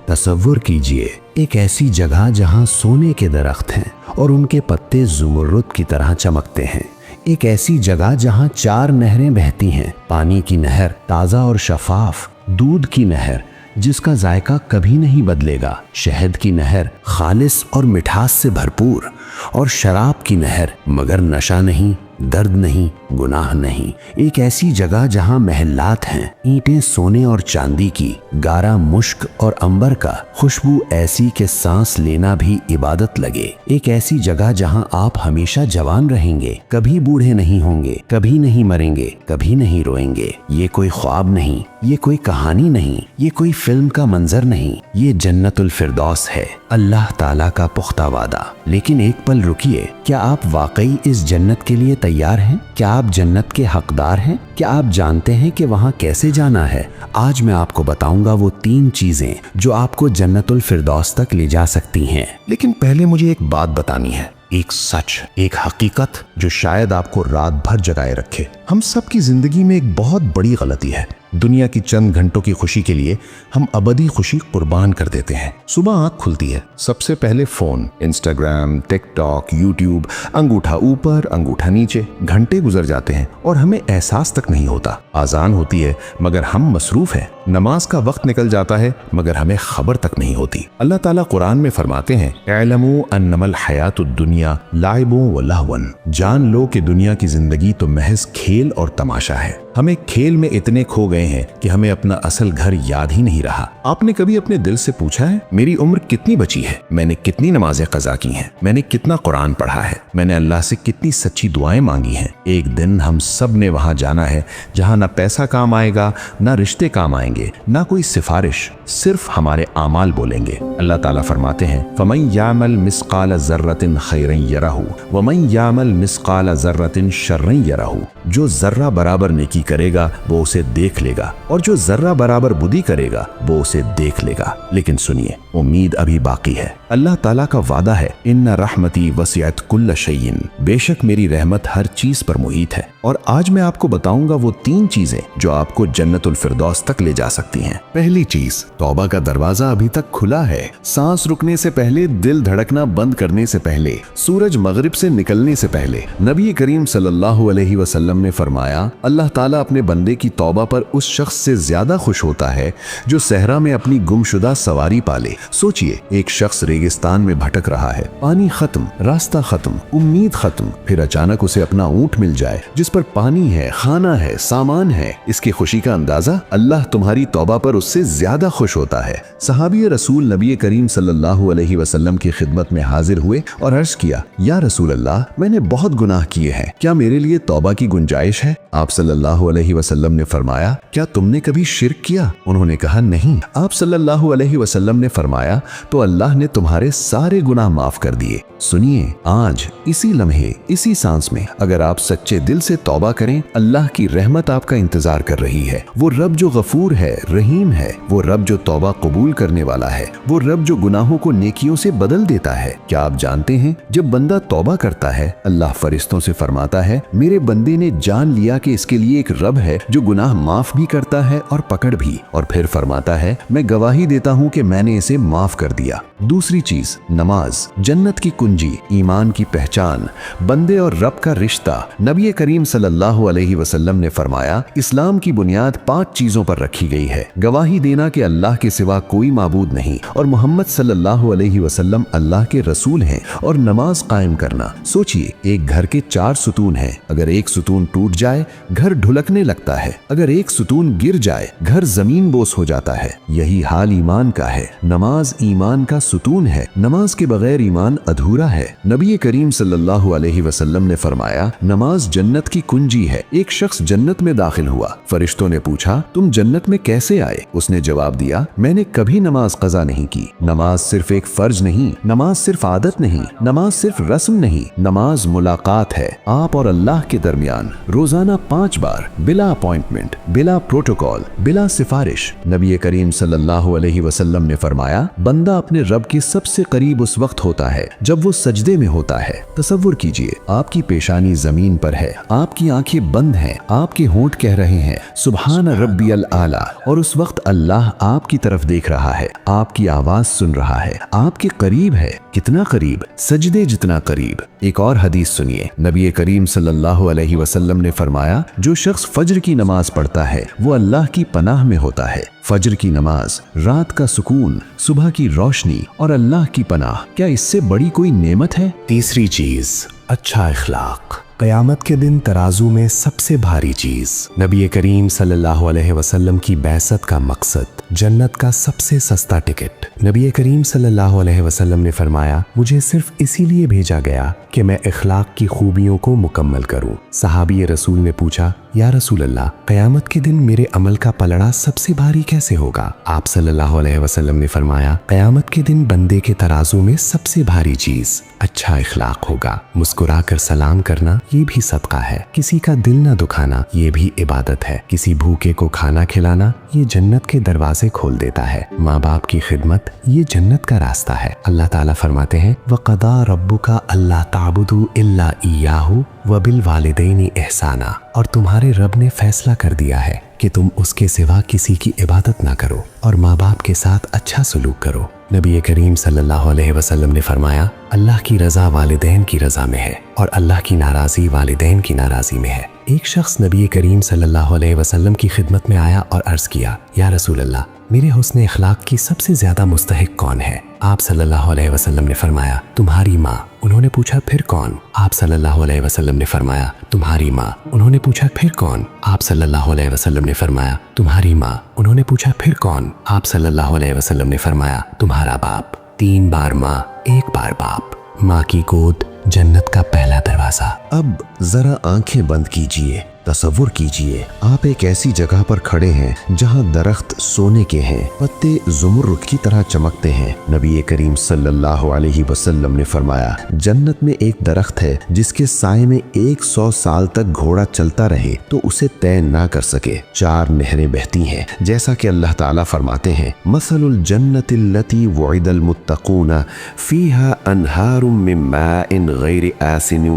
तसव्वुर कीजिए एक ऐसी जगह जहां सोने के दरख्त हैं और उनके पत्ते ज़ुमर्रुद की तरह चमकते हैं। एक ऐसी जगह जहां 4 नहरें बहती हैं, पानी की नहर ताज़ा और शफाफ, दूध की नहर जिसका जायका कभी नहीं बदलेगा, शहद की नहर खालिस और मिठास से भरपूर, और शराब की नहर मगर नशा नहीं, दर्द नहीं, गुनाह नहीं। एक ऐसी जगह जहां महलात हैं, ईंटें सोने और चांदी की, गारा मुश्क और अंबर का, खुशबू ऐसी कि सांस लेना भी इबादत लगे। एक ऐसी जगह जहां आप हमेशा जवान रहेंगे, कभी बूढ़े नहीं होंगे, कभी नहीं मरेंगे, कभी नहीं रोएंगे। ये कोई ख्वाब नहीं, ये कोई कहानी नहीं, ये कोई फिल्म का मंजर नहीं, ये जन्नतुल फिरदौस है, अल्लाह ताला का पुख्ता वादा। लेकिन एक पल रुकिए, क्या आप वाकई इस जन्नत के लिए तैयार हैं? क्या आप जन्नत के हकदार हैं? क्या आप जानते हैं कि वहां कैसे जाना है? आज मैं आपको बताऊंगा वो 3 चीजें जो आपको जन्नतुल फिरदौस तक ले जा सकती हैं। लेकिन पहले मुझे एक बात बतानी है, एक सच, एक हकीकत जो शायद आपको रात भर जगाए रखे। हम सब की जिंदगी में एक बहुत बड़ी गलती है। दुनिया की चंद घंटों की खुशी के लिए हम अबदी खुशी कुर्बान कर देते हैं। सुबह आंख खुलती है, सबसे पहले फोन, इंस्टाग्राम, टिकटॉक, यूट्यूब, अंगूठा ऊपर अंगूठा नीचे, घंटे गुजर जाते हैं और हमें एहसास तक नहीं होता। आजान होती है मगर हम मसरूफ हैं। नमाज का वक्त निकल जाता है मगर हमें खबर तक नहीं होती। अल्लाह ताला कुरान में फरमाते हैं, इअलमू अन्नमल हयातुद दुनिया लाइबुन व लहवन, जान लो कि दुनिया की जिंदगी तो महज खेल और तमाशा है। हमें खेल में इतने खो गए हैं कि हमें अपना असल घर याद ही नहीं रहा। आपने कभी अपने दिल से पूछा है, मेरी उम्र कितनी बची है? मैंने कितनी नमाजें कज़ा की हैं? मैंने कितना कुरान पढ़ा है? मैंने अल्लाह से कितनी सच्ची दुआएं मांगी हैं? एक दिन हम सब ने वहां जाना है जहां ना पैसा काम आएगा, ना रिश्ते काम आएंगे, ना कोई सिफारिश, सिर्फ हमारे आमाल बोलेंगे। अल्लाह ताला फरमाते हैं, फमन यामल मिस्काल ज़र्रतिन खैरन यरहु वमन यामल मिस्काल ज़र्रतिन शर्रन यरहु। जो जर्रा बराबर नेकी करेगा वो उसे देख लेगा और जो जर्रा बराबर बुरी करेगा वो उसे देख लेगा। लेकिन सुनिए, उम्मीद अभी बाकी है। अल्लाह ताला का वादा है, इन्ना रहमती वसिअत कुल्ल शैइन, बेशक मेरी रहमत हर चीज पर मुहीत है। और आज मैं आपको बताऊंगा वो 3 चीजें जो आपको जन्नतुल फिरदौस तक ले जा सकती हैं। पहली चीज, तौबा का दरवाजा अभी तक खुला है। सांस रुकने से पहले, दिल धड़कना बंद करने से पहले, सूरज मगरिब से निकलने से पहले नबी करीम सल्लल्लाहु अलैहि वसल्लम ने फरमाया, अल्लाह ताला अपने बंदे की तौबा पर उस शख्स से ज्यादा खुश होता है जो सहरा में अपनी गुमशुदा सवारी पाले। सोचिए, एक शख्स रेगिस्तान में भटक रहा है, पानी खत्म, रास्ता खत्म, उम्मीद खत्म, फिर अचानक उसे अपना ऊंट मिल जाए जिस पर पानी है, खाना है, सामान है। इसकी खुशी का अंदाजा अल्लाह तुम्हारी तौबा पर उससे ज्यादा खुश होता है। सहाबी रसूल नबी करीम सल्लल्लाहु अलैहि वसल्लम की खिदमत में हाजिर हुए और अर्ज किया, या रसूल अल्लाह, मैंने बहुत गुनाह किए हैं, क्या मेरे लिए तौबा की गुंजाइश है? आप सल्लल्लाहु अलैहि वसल्लम ने फरमाया, क्या तुमने कभी शिर्क किया? उन्होंने कहा, नहीं। आप सल्लल्लाहु अलैहि वसल्लम ने फरमाया, तो अल्लाह ने तुम्हारे सारे गुनाह माफ कर दिए। सुनिए, आज इसी लम्हे, इसी सांस में अगर आप सच्चे दिल से तौबा करें, अल्लाह की रहमत आपका इंतजार कर रही है। वो रब जो गफूर है, रहीम है, वो रब जो तौबा कबूल करने वाला है, वो रब जो गुनाहों को नेकियों से बदल देता है। क्या आप जानते हैं, जब बंदा तौबा करता है, अल्लाह फरिश्तों से फरमाता है, मेरे बंदे ने जान लिया कि इसके लिए एक रब है जो गुनाह माफ भी करता है और पकड़ भी। और फिर फरमाता है, मैं गवाही देता हूँ कि मैंने इसे माफ कर दिया। दूसरी चीज, नमाज, जन्नत की कुंजी, ईमान की पहचान, बंदे और रब का रिश्ता। नबी करीम सल्लल्लाहु अलैहि वसल्लम ने फरमाया, इस्लाम की बुनियाद 5 चीजों पर रखी गई है। गवाही देना कि अल्लाह के सिवा कोई माबूद नहीं और मोहम्मद सल्लल्लाहु अलैहि वसल्लम अल्लाह के रसूल हैं, और नमाज कायम करना। सोचिए, एक घर के 4 सुतून हैं, अगर एक सुतून टूट जाए घर ढुलकने लगता है, अगर एक सुतून गिर जाए घर जमीन बोस हो जाता है। यही हाल ईमान का है। नमाज ईमान का सुतून है, नमाज के बगैर ईमान अधूरा है। नबी करीम सल्लल्लाहु अलैहि वसल्लम ने फरमाया, नमाज जन्नत की कुंजी है। एक शख्स जन्नत में दाखिल हुआ, फरिश्तों ने पूछा, तुम जन्नत में कैसे आए? उसने जवाब दिया, मैंने कभी नमाज कज़ा नहीं की। नमाज सिर्फ एक फर्ज नहीं, नमाज सिर्फ आदत नहीं, नमाज सिर्फ रस्म नहीं, नमाज मुलाकात है, आप और अल्लाह के दरमियान। रोजाना 5 बार बिला अपॉइंटमेंट, बिला प्रोटोकॉल, बिला सिफारिश। नबी करीम सल्लल्लाहु अलैहि वसल्लम ने फरमाया, बंदा अपने रब के सबसे करीब उस वक्त होता है जब वो सजदे में होता है। तसव्वुर कीजिए, आपकी पेशानी जमीन पर है, आपकी आंखें बंद हैं, आपके होंठ कह रहे हैं सुभान रब्बियल आला, और उस वक्त अल्लाह आपकी तरफ देख रहा है, आपकी आवाज सुन रहा है, आपके करीब है। कितना करीब? सजदे जितना करीब। एक और हदीस सुनिए, नबी करीम सल्लल्लाहु अलैहि वसल्लम ने फरमाया, जो शख्स फज्र की नमाज पढ़ता है वो अल्लाह की पनाह में होता है। फज्र की नमाज, रात का सुकून, सुबह की रोशनी और अल्लाह की पनाह, क्या इससे बड़ी कोई नेमत है? तीसरी चीज, अच्छा इखलाक। क़यामत के दिन तराजू में सबसे भारी चीज, नबी करीम सल्लल्लाहु अलैहि वसल्लम की बैसत का मकसद, जन्नत का सबसे सस्ता टिकट। नबी करीम सल्लल्लाहु अलैहि वसल्लम ने फरमाया, मुझे सिर्फ इसीलिए भेजा गया कि मैं इखलाक की खूबियों को मुकम्मल करूं। सहाबी रसूल ने पूछा, या रसूल अल्लाह, क़यामत के दिन मेरे अमल का पलड़ा सबसे भारी कैसे होगा? आप सल्लल्लाहु अलैहि वसल्लम ने फरमाया, क़यामत के दिन बंदे के तराजू में सबसे भारी चीज अच्छा इखलाक होगा। मुस्कुरा कर सलाम करना ये भी सदका है, किसी का दिल न दुखाना ये भी इबादत है, किसी भूखे को खाना खिलाना ये जन्नत के दरवाजे खोल देता है, माँ बाप की खिदमत ये जन्नत का रास्ता है। अल्लाह ताला फरमाते हैं, वक़दा रब्बुका अल्ला ताबुदू इल्ला इय्याहु व बिल वालिदैनि एहसाना, और तुम्हारे रब ने फैसला कर दिया है कि तुम उसके सिवा किसी की इबादत ना करो और माँ बाप के साथ अच्छा सलूक करो। नबी करीम सल्लल्लाहु अलैहि वसल्लम ने फरमाया, अल्लाह की रज़ा वालिदैन की रज़ा में है और अल्लाह की नाराज़ी वालिदैन की नाराज़ी में है। एक शख्स नबी करीम सल्लल्लाहु अलैहि वसल्लम की खिदमत में आया और अर्ज़ किया, या रसूल अल्लाह, मेरे हुस्न इखलाक की सबसे ज्यादा मुस्तहिक कौन है? आप सल्लल्लाहु अलैहि वसल्लम ने फरमाया, तुम्हारी माँ। उन्होंने पूछा, फिर कौन? आप सल्लल्लाहु अलैहि वसल्लम ने फरमाया, तुम्हारी माँ। उन्होंने पूछा, फिर कौन? आप सल्लल्लाहु अलैहि वसल्लम ने फरमाया, तुम्हारी माँ। उन्होंने पूछा, फिर कौन? आप सल्लल्लाहु अलैहि वसल्लम ने फरमाया, तुम्हारा बाप। 3 बार माँ, 1 बार बाप। माँ की गोद जन्नत का पहला दरवाजा। अब जरा आंखें बंद कीजिए, तसव्वुर कीजिए, आप एक ऐसी जगह पर खड़े हैं जहां दरख्त सोने के हैं, पत्ते ज़ुमरुद की तरह चमकते हैं। नबी करीम सल्लल्लाहु अलैहि वसल्लम ने फरमाया, जन्नत में एक दरख्त है जिसके साए में 100 साल तक घोड़ा चलता रहे तो उसे तय ना कर सके। 4 नहरें बहती हैं, जैसा कि अल्लाह ताला फरमाते हैं, मसलुल जन्नतिल्लती वुइदल मुत्तक़ूना फीहा अनहारुम मिन माइन गैरि आसिन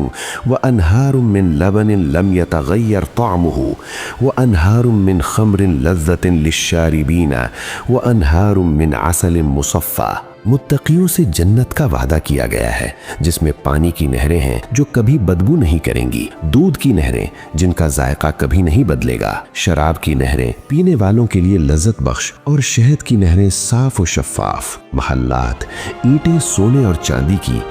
व अनहारुम मिन लबनिन लम यतगय्यर तामुहु व अनहारुम मिन खम्रिन लज़्ज़तिन लिश्शारिबीना व अनहारुम मिन असलिन मुसफ़्फ़ा। मुत्तकियों से जन्नत का वादा किया गया है जिसमें पानी की नहरें हैं जो कभी बदबू नहीं करेंगी, दूध की नहरें जिनका जायका कभी नहीं बदलेगा, शराब की नहरें पीने वालों के लिए लज्जत बख्श और शहद की नहरें साफ और शफाफ। महल्लात ईंटें सोने और चांदी की,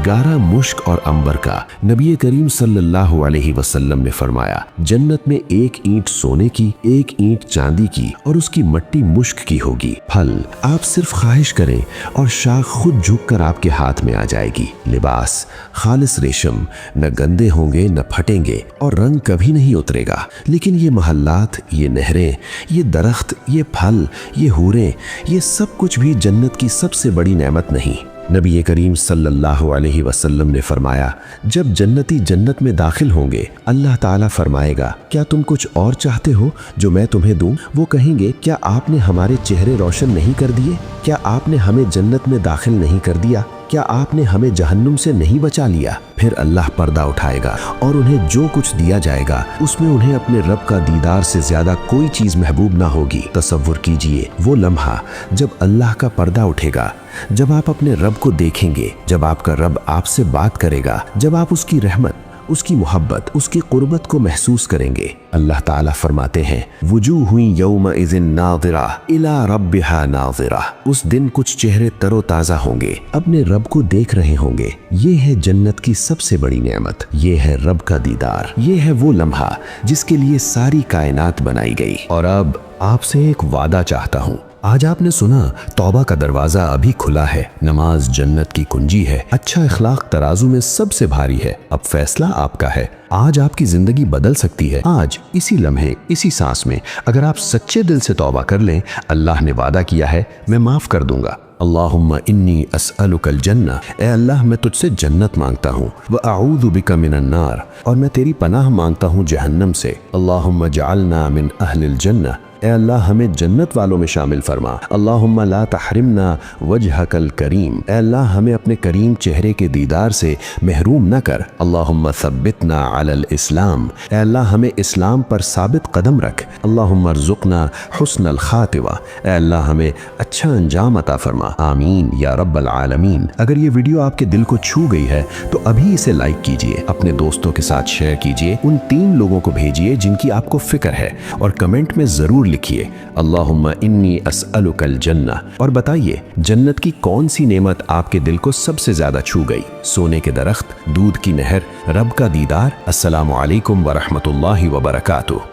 गारा मुश्क और अंबर का। नबी करीम सल्लल्लाहु अलैहि वसल्लम ने फरमाया, जन्नत में 1 ईंट सोने की, 1 ईंट चांदी की और उसकी मट्टी मुश्क की होगी। फल आप सिर्फ ख्वाहिश करें और शाख खुद झुककर आपके हाथ में आ जाएगी। लिबास खालिस रेशम, न गंदे होंगे न फटेंगे और रंग कभी नहीं उतरेगा। लेकिन ये महल्लात, ये नहरें, ये दरख्त, ये फल, ये हूरें, ये सब कुछ भी जन्नत की सबसे बड़ी नेमत नहीं। नबी करीम सल्लल्लाहु अलैहि वसल्लम ने फरमाया, जब जन्नती जन्नत में दाखिल होंगे अल्लाह ताला फरमाएगा, क्या तुम कुछ और चाहते हो जो मैं तुम्हें दूं? वो कहेंगे, क्या आपने हमारे चेहरे रोशन नहीं कर दिए? क्या आपने हमें जन्नत में दाखिल नहीं कर दिया? क्या आपने हमें जहन्नुम से नहीं बचा लिया? फिर अल्लाह पर्दा उठाएगा और उन्हें जो कुछ दिया जाएगा उसमें उन्हें अपने रब का दीदार से ज्यादा कोई चीज महबूब ना होगी। तसव्वुर कीजिए वो लम्हा जब अल्लाह का पर्दा उठेगा, जब आप अपने रब को देखेंगे, जब आपका रब आपसे बात करेगा, जब आप उसकी रहमत, उसकी मोहब्बत, उसकी कुर्बत को महसूस करेंगे। अल्लाह ताला फरमाते हैं, वुजूहुन यौमइज़िन नाज़िरा इला रब्बिहा नाज़िरा। उस दिन कुछ चेहरे तरोताज़ा होंगे, अपने रब को देख रहे होंगे। ये है जन्नत की सबसे बड़ी नेमत, ये है रब का दीदार, ये है वो लम्हा जिसके लिए सारी कायनात बनाई गई। और अब आपसे एक वादा चाहता हूँ। आज आपने सुना, तौबा का दरवाजा अभी खुला है, नमाज जन्नत की कुंजी है, अच्छा इखलाक तराजू में सबसे भारी है। अब फैसला आपका है, آج آپ کی زندگی بدل سکتی ہے۔ آج اسی لمحے اسی سانس میں اگر آپ سچے دل سے توبہ کر لیں، اللہ نے وعدہ کیا ہے میں معاف کر دوں گا۔ اللہم انی اسألک الجنہ، اے اللہ میں تجھ سے جنت مانگتا ہوں، وَأَعُوذُ بِكَ مِنَ النَّارِ، اور میں تیری پناہ مانگتا ہوں جہنم سے۔ اللہم اجعلنا من اہل الجنہ، اے اللہ ہمیں جنت والوں میں شامل فرما۔ اللہم لا تحرمنا وجہک الکریم، اے اللہ ہمیں اپنے کریم چہرے کے دیدار سے محروم نہ کر۔ اللہم ثبتنا علی الاسلام، اے اللہ ہمیں اسلام پر ثابت قدم رکھ۔ اللہم ارزقنا حسن الخاتمہ، اے اللہ ہمیں اچھا انجام عطا فرما۔ آمین یا رب العالمین۔ اگر یہ ویڈیو آپ کے دل کو چھو گئی ہے تو ابھی اسے لائک کیجئے، اپنے دوستوں کے ساتھ شیئر کیجئے، ان 3 لوگوں کو بھیجئے جن کی آپ کو فکر ہے، اور کمنٹ میں ضرور لکھیے اللہم انی اسألک الجنہ، اور بتائیے جنت کی کون سی نعمت آپ کے دل کو سب سے زیادہ چھو گئی؟ سونے کے درخت، دودھ کی نہر، رب کا دیدار؟ السلام علیکم ورحمۃ اللہ وبرکاتہ۔